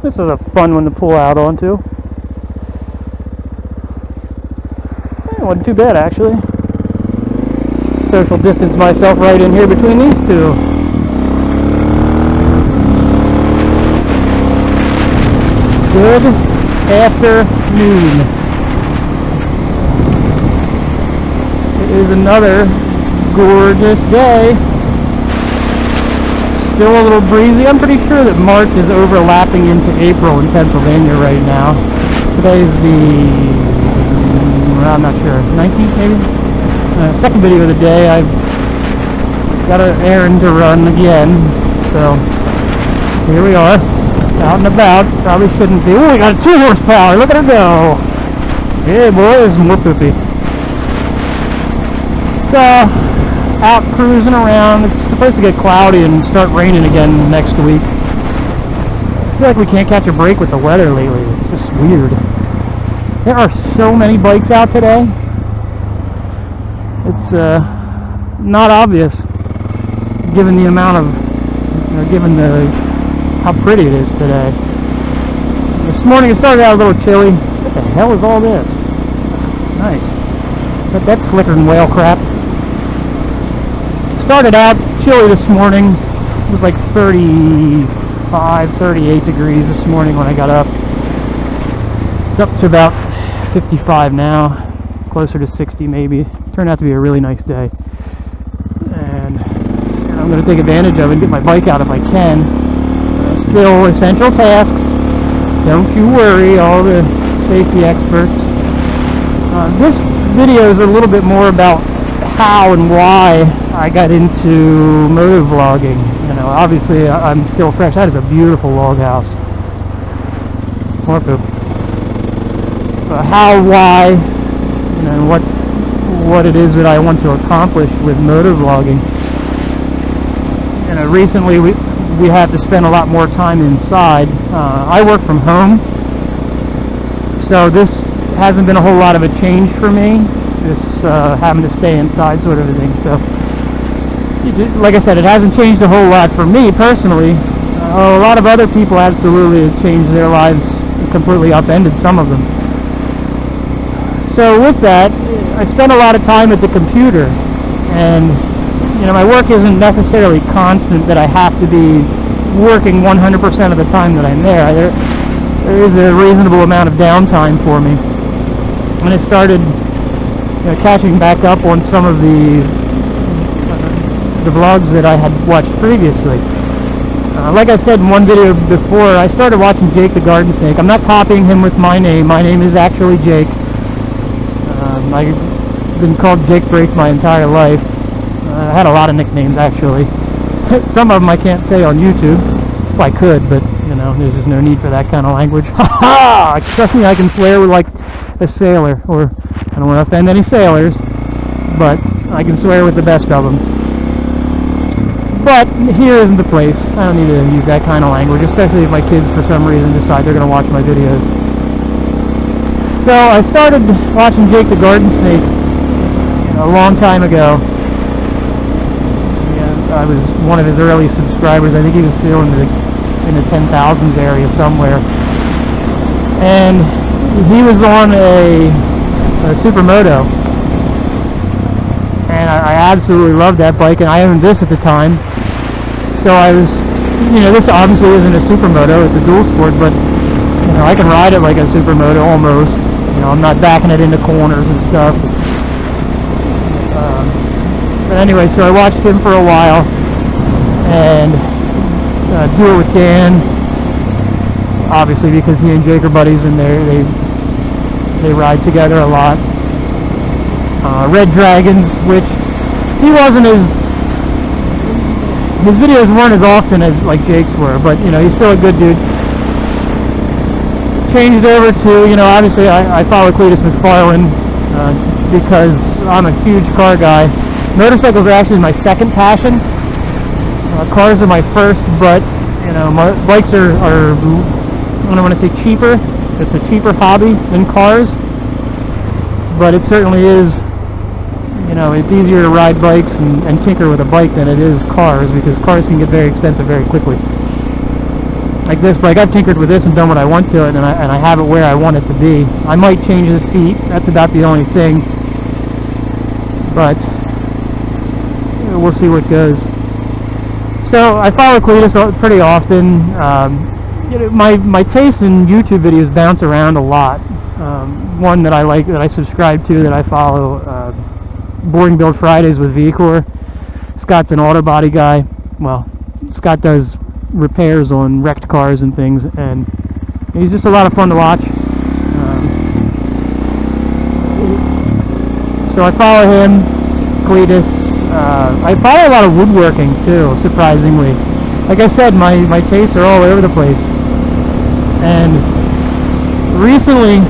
This is a fun one to pull out onto. It wasn't too bad, actually. Social distance myself right in here between these two. Good afternoon. It is another gorgeous day. Still a little breezy. I'm pretty sure that March is overlapping into April in Pennsylvania right now. Today's I'm not sure, 19th maybe? Second video of the day. I've got an errand to run again, so here we are, out and about. Probably shouldn't be. Oh, we got a 2 horsepower, look at her go! Yeah, boys, more poopy. It's out cruising around. It's supposed to get cloudy and start raining again next week. I feel like we can't catch a break with the weather lately. It's just weird. There are so many bikes out today. It's not obvious, given the amount of, how pretty it is today. This morning it started out a little chilly. What the hell is all this? Nice. But that's slicker than whale crap. Started out chilly this morning. It was like 35, 38 degrees this morning when I got up. It's up to about 55 now, closer to 60 maybe. Turned out to be a really nice day. And I'm going to take advantage of it and get my bike out if I can. Still essential tasks. Don't you worry, all the safety experts. This video is a little bit more about how and why I got into motovlogging. You know, obviously I'm still fresh. That is a beautiful log house. More poop. How, why, you know, what it is that I want to accomplish with motovlogging. You know, recently we had to spend a lot more time inside. I work from home, so this hasn't been a whole lot of a change for me. This having to stay inside sort of a thing. So, like I said, it hasn't changed a whole lot for me personally. A lot of other people absolutely have changed their lives, completely upended some of them. So with that, I spend a lot of time at the computer, and you know, my work isn't necessarily constant that I have to be working 100% of the time that I'm there. There is a reasonable amount of downtime for me, and I started, you know, catching back up on some of the vlogs that I had watched previously. Like I said in one video before, I started watching Jake the Garden Snake. I'm not copying him with my name. My name is actually Jake. I've been called JakeBreak my entire life. I had a lot of nicknames actually. Some of them I can't say on YouTube. Well, I could, but you know, there's just no need for that kind of language. Ha ha! Trust me, I can swear with like a sailor, or I don't want to offend any sailors, but I can swear with the best of them. But here isn't the place. I don't need to use that kind of language, especially if my kids for some reason decide they're going to watch my videos. So I started watching Jake the Garden Snake a long time ago. Yeah, I was one of his early subscribers. I think he was still in the 10,000s area somewhere. And he was on a Supermoto. And I absolutely loved that bike, and I owned this at the time. So I was, you know, this obviously isn't a Supermoto, it's a dual sport, but you know, I can ride it like a Supermoto almost. You know, I'm not backing it into corners and stuff. But anyway, so I watched him for a while, and do it with Dan, obviously because he and Jake are buddies, and they ride together a lot. Red Dragons, which he wasn't his videos weren't as often as like Jake's were, but you know, he's still a good dude. Changed over to, you know, obviously I follow Cletus McFarlane because I'm a huge car guy. Motorcycles are actually my second passion. Cars are my first, but you know, bikes are I don't want to say cheaper. It's a cheaper hobby than cars, but it certainly is. You know, it's easier to ride bikes and tinker with a bike than it is cars, because cars can get very expensive very quickly. like this bike. I've tinkered with this and done what I want to it, and I have it where I want it to be. I might change the seat. That's about the only thing. But we'll see what goes. So I follow Cletus pretty often. My tastes in YouTube videos bounce around a lot. One that I like, that I subscribe to, that I follow, Boring Build Fridays with VCore. Scott's an auto body guy. Well, Scott does repairs on wrecked cars and things, and he's just a lot of fun to watch. So I follow him, Cletus. I follow a lot of woodworking too, surprisingly. Like I said, my tastes are all over the place. And recently,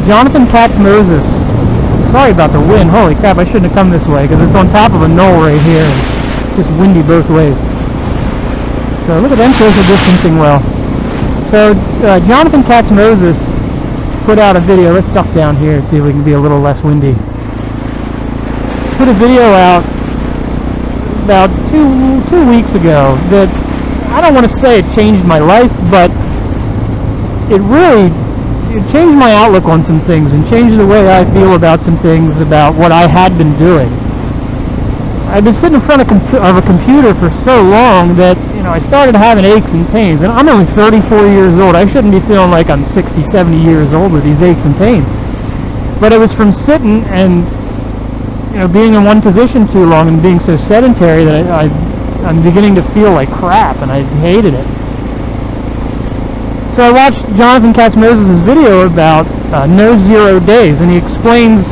Jonathan Katz-Moses, sorry about the wind, holy crap, I shouldn't have come this way because it's on top of a knoll right here and it's just windy both ways. So look at them social distancing well. So Jonathan Katz-Moses put out a video. Let's duck down here and see if we can be a little less windy. Put a video out about two weeks ago that, I don't want to say it changed my life, but it changed my outlook on some things and changed the way I feel about some things, about what I had been doing. I've been sitting in front of a computer for so long that, I started having aches and pains, and I'm only 34 years old. I shouldn't be feeling like I'm 60, 70 years old with these aches and pains. But it was from sitting and, being in one position too long and being so sedentary that I'm beginning to feel like crap, and I hated it. So I watched Jonathan Katz-Moses' video about no 0 days, and he explains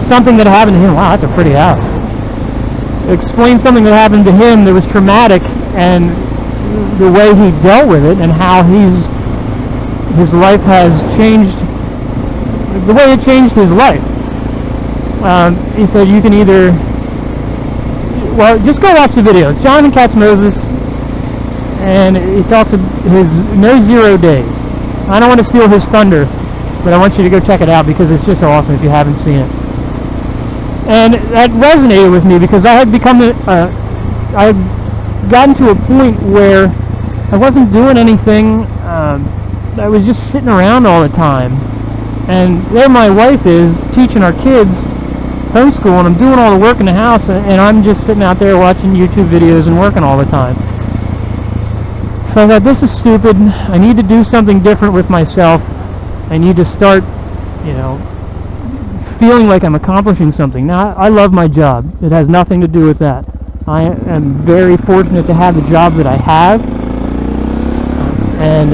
something that happened to him. Wow, that's a pretty house. He explains something that happened to him that was traumatic, and the way he dealt with it, and how his life has changed, the way it changed his life. He said you can either, well, just go watch the video. It's Jonathan Katz-Moses, and he talks of his no 0 days. I don't want to steal his thunder, but I want you to go check it out because it's just so awesome if you haven't seen it. And that resonated with me because I had become I had gotten to a point where I wasn't doing anything. I was just sitting around all the time, and there my wife is teaching our kids homeschool, and I'm doing all the work in the house, and I'm just sitting out there watching YouTube videos and working all the time. So I thought, this is stupid. I need to do something different with myself. I need to start, feeling like I'm accomplishing something. Now, I love my job. It has nothing to do with that. I am very fortunate to have the job that I have, and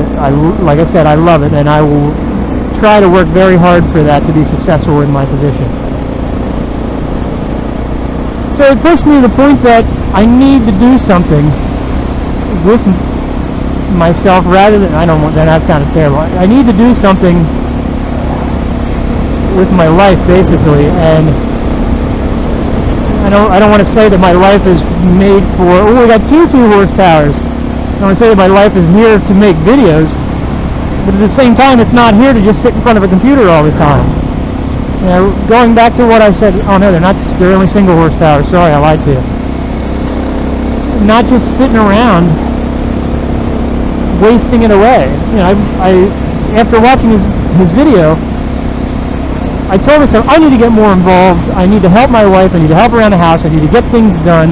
like I said, I love it, and I will try to work very hard for that to be successful in my position. So it pushed me to the point that I need to do something with myself rather than, that sounded terrible. I need to do something with my life, basically, and I don't want to say that my life is made for, we got two 2-horsepowers. I don't want to say that my life is here to make videos, but at the same time, it's not here to just sit in front of a computer all the time. Going back to what I said, oh no, they're only single horsepower, sorry, I lied to you. Not just sitting around, wasting it away. After watching his video, I told myself, I need to get more involved, I need to help my wife, I need to help around the house, I need to get things done,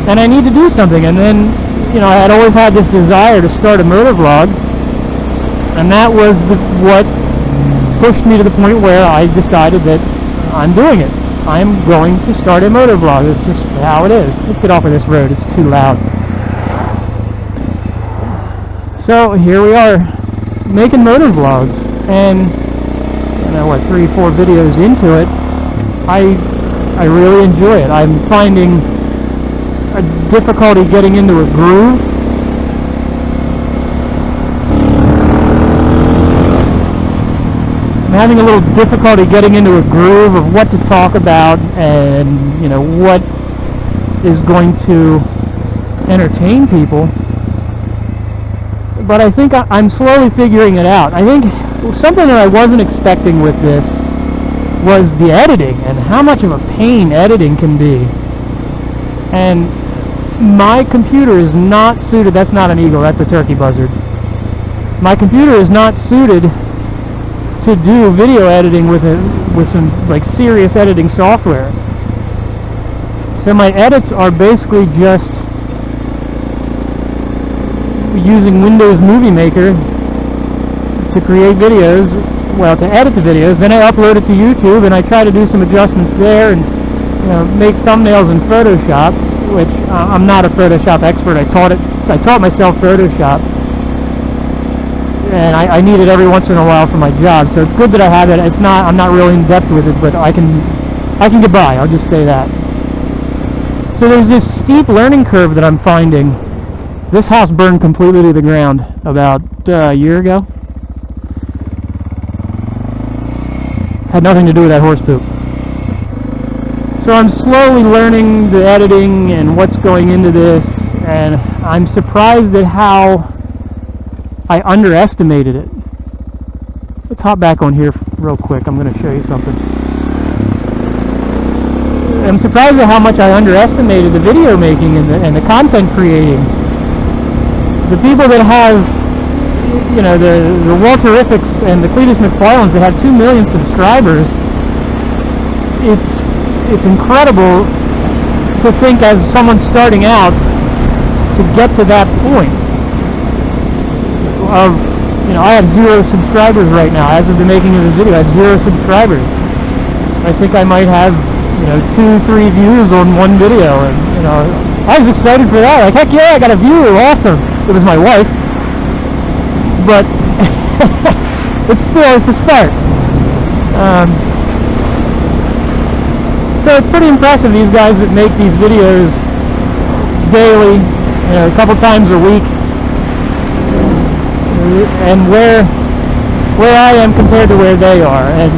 and I need to do something. And then, I had always had this desire to start a motovlog, and that was what pushed me to the point where I decided that I'm doing it. I'm going to start a motovlog. It's just how it is. Let's get off of this road, it's too loud. So here we are, making motovlogs, and 3-4 videos into it, I really enjoy it. I'm finding a difficulty getting into a groove. I'm having a little difficulty getting into a groove of what to talk about and, what is going to entertain people. But I think I'm slowly figuring it out. I think something that I wasn't expecting with this was the editing and how much of a pain editing can be. And my computer is not suited. That's not an eagle, that's a turkey buzzard. My computer is not suited to do video editing with some like serious editing software. So my edits are basically just using Windows Movie Maker to create videos, well, to edit the videos. Then I upload it to YouTube and I try to do some adjustments there and make thumbnails in Photoshop, which I'm not a Photoshop expert. I taught myself Photoshop, and I need it every once in a while for my job. So it's good that I have it. I'm not really in depth with it, but I can get by. I'll just say that. So there's this steep learning curve that I'm finding. This house burned completely to the ground about a year ago. Had nothing to do with that horse poop. So I'm slowly learning the editing and what's going into this, and I'm surprised at how I underestimated it. Let's hop back on here real quick. I'm going to show you something. I'm surprised at how much I underestimated the video making and the content creating. The people that have, the Walterifics and the Cletus McFarlanes that have 2 million subscribers, it's incredible to think as someone starting out to get to that point of, I have 0 subscribers right now. As of the making of this video, I have 0 subscribers. I think I might have, 2-3 views on one video, and, I was excited for that. Like, heck yeah, I got a view, awesome. It was my wife, but it's a start. So it's pretty impressive, these guys that make these videos daily, a couple times a week, and where I am compared to where they are. And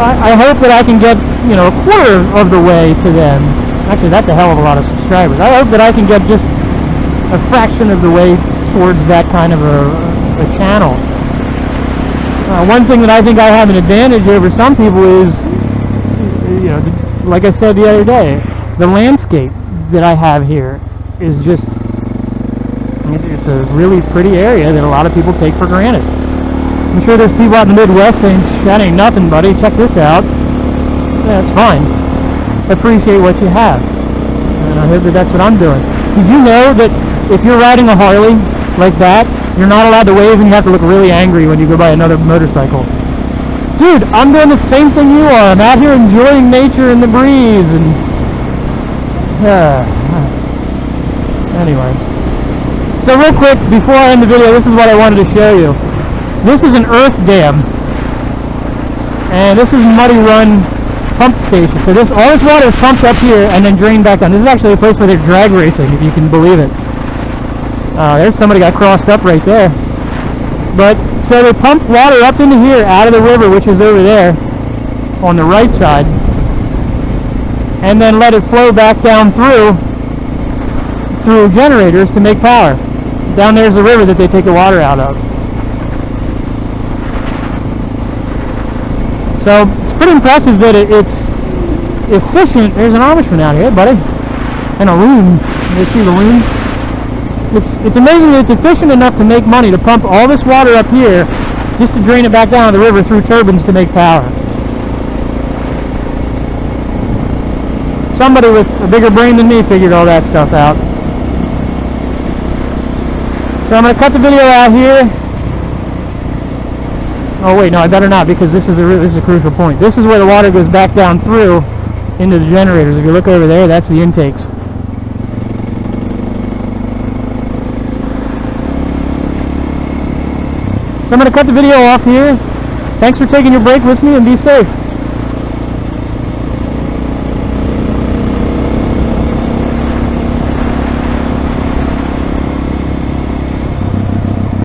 I hope that I can get, a quarter of the way to them. Actually, that's a hell of a lot of subscribers. I hope that I can get just a fraction of the way towards that kind of a channel. One thing that I think I have an advantage over some people is, like I said the other day, the landscape that I have here is just, it's a really pretty area that a lot of people take for granted. I'm sure there's people out in the Midwest saying, that ain't nothing, buddy, check this out. Yeah, that's fine. Appreciate what you have. And I hope that that's what I'm doing. Did you know that if you're riding a Harley like that, you're not allowed to wave and you have to look really angry when you go by another motorcycle? Dude, I'm doing the same thing you are. I'm out here enjoying nature and the breeze and... Anyway. So real quick, before I end the video, this is what I wanted to show you. This is an earth dam. And this is Muddy Run pump station. So all this water is pumped up here and then drained back down. This is actually a place where they're drag racing, if you can believe it. There's somebody got crossed up right there. But so they pump water up into here out of the river, which is over there on the right side, and then let it flow back down through generators to make power. Down there's the river that they take the water out of. So it's pretty impressive that it's efficient. There's an Amishman out here, buddy, and a loon. You see the loon? It's amazing that it's efficient enough to make money to pump all this water up here just to drain it back down to the river through turbines to make power. Somebody with a bigger brain than me figured all that stuff out. So I'm going to cut the video out here. Oh wait, no, I better not, because this is a crucial point. This is where the water goes back down through into the generators. If you look over there, that's the intakes. So I'm going to cut the video off here. Thanks for taking your break with me, and be safe.